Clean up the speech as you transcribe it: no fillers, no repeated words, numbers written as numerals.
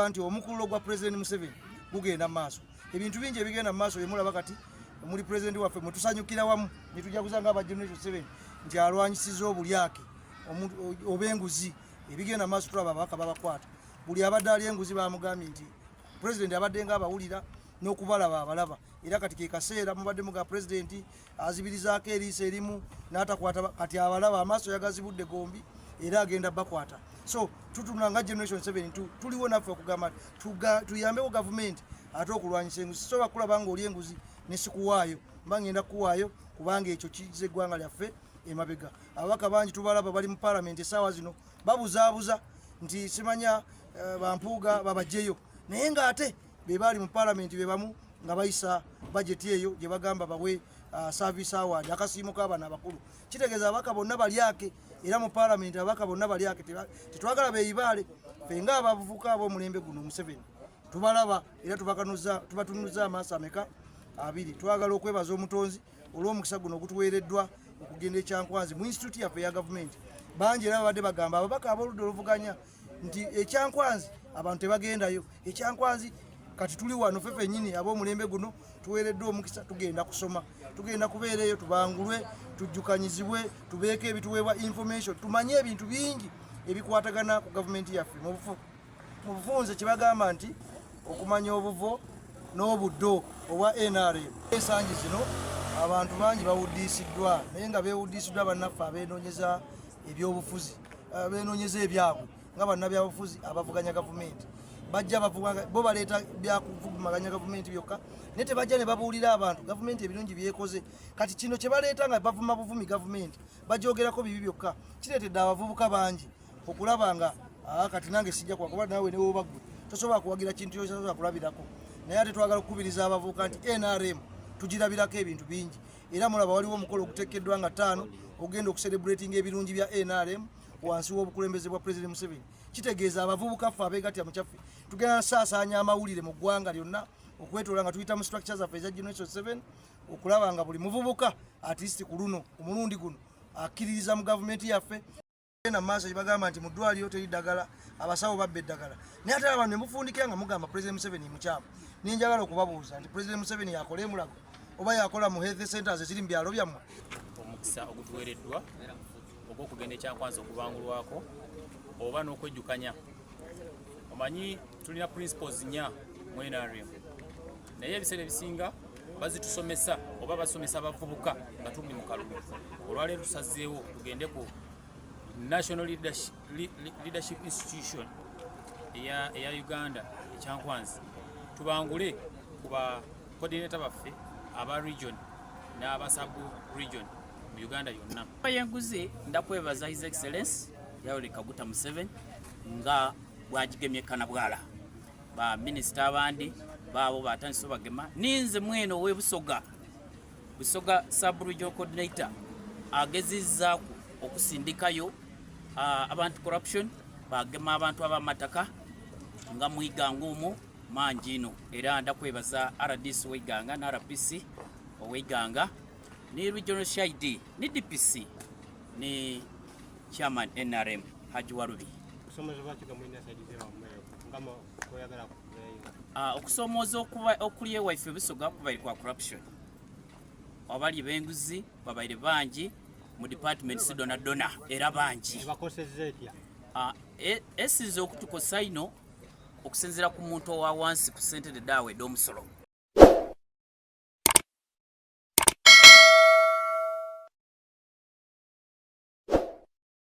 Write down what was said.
tulaba nti omukululo gwa President Museveni gugenda maaso. Ebintu bingi ebigenda maaso bemulaba kati muri President waffe mutusanyukira wamu nitujaguza nga aba Generation 7 nti alwanyisiza obulyake obenguzi ebigenda maaso tulaba ababaka babakwata. Buli abadde ali enguzi bamugambye nti President abadde nga abawulira n'okubalaba abalaba era kati ke kaseera mubadde muga President azibirizaako eriisa erimu n'atakwata kati abalaba amaaso yagazibudde gombi era agenda bakwata. So tutuna nga Generation 7 tuliwo naffe okugamba tuyambewo government ate okulwanyisa enguzi. Soba kulaba nga oli enguzi nesikuwaayo mba ngenda kuwaayo kubanga ekyo kize eggwanga lyaffe emabega. Ababaka bangi tubalaba bali mu parliament essaawa zino babuzaabuza nti simanya bampuuga babajjeyo naye ng'ate be baali mu parliament be bamu nga bayisa budget eyo gye bagamba bawe service award akasiimo k'abaana abakulu. Kitegeeza ababaka bonna balyake era mu parliament ababaka bonna balyake tetwagala beeyibaale ffe nga abavubuka ab'omulembe guno Museveni tubalaba era tubatunuza amaaso ameka abiri. Twagala okwebaza omutonzi olw'omukisa guno ogutuweereddwa okugenda ekyankwanzi mu institute yaffe ya gavumenti. Bangi era babadde bagamba ababaka ab'oludda oluvuganya nti ekyankwanzi abantu tebagendayo. Ekyankwanzi kati tuli wano ffe ffennyini ab'omulembe guno tuweereddwa omukisa tugenda kusoma tugenda kubeera eyo tubangulwe tujjukanyizibwe tubeeko ebituweebwa information tumanye ebintu bingi ebikwatagana ku gavumenti yaffe mu bufunze kyebagamba nti okumanya obuvo n'obuddo obwa NRM. Ensangi zino abantu bangi bawuddisiddwa naye nga beewuddisiddwa bannaffe abeenoonyeza ebyobufuzi abeenoonyeza ebyabwe nga bannabyabufuzi abavuganya gavumenti bajja bo baleeta byakuvugumaganya gavumenti byokka naye tebajja ne babuulira abantu gavumenti ebirungi byekoze. Kati kino kye baleeta nga bavuma buvumi gavumenti bajoogerako bibi byokka kireetedde abavubuka bangi okulaba nga kati nange sijja kwakuba naawe ne woba ggwe tosobola kuwagira kintu kyosobola kulabirako. Naye ate twagala okukubiriza abavubuka nti NRM tugirabirako ebintu bingi era mulaba waliwo omukolo oguteekeddwa nga 5 ogenda okucelebratinga ebirungi bya NRM wansi w'obukulembeze bwa President Museveni. Kitegeeza abavubuka ffe abeegattira mu kyaffe tugenda nsaasaanya amawulire mu ggwanga lyonna okwetoola nga tuyita mu structure zaffe eza Generation 7 okulaba nga buli muvubuka at least ku luno omulundi guno akkiririza mu gavumenti yaffe. Na maaso bagamba nti mu ddwaliro teri ddagala abasawo babba eddagala naye ate abantu ne mufundikira nga mugamba President Museveni mukyamu. Ninjagala okubabuuza nti President Museveni yakola emulago oba yakola mu health centers eziri mu byalo byammwe? Omukisa ogutuweereddwa ogw'okugenda ekyankwanzi okubangulwako oba n'okwejjukanya. Omanyi tulina principles 4 mu NRM naye ebiseera ebisinga bazitusomesa oba basomesa abavubuka nga tuli mu kalulu. Olwaleero tusazeewo tugende ku National Leadership Institution eya Uganda ekyankwanzi tubangule ku ba coordinator baffe aba region n'aba sub region mu Uganda yonna. Yenguzi ndakwebaza His Excellency Yoweri Kaguta Museveni nga bwagigemye kanabwala ba minister abandi baabo batandise bagema ninze mweno we Busoga sub region coordinator agezizza okusindikayo abantu corruption bagema abantu abamataka nga Mwiganga omwo manjino era ndakwebaza RDC Weiganga na RPC Weiganga ni regional shahidi ni DPC ni chairman NRM Haji Warubi. Okusomoza okuliye waife Busoga kubaire kwa corruption abali benguzi babaire bangi mu department sidona era bangi bakoseze etya esize okutukosa ino okusinzira ku muntu owa wansi ku Ssentebe Dawe Domusolo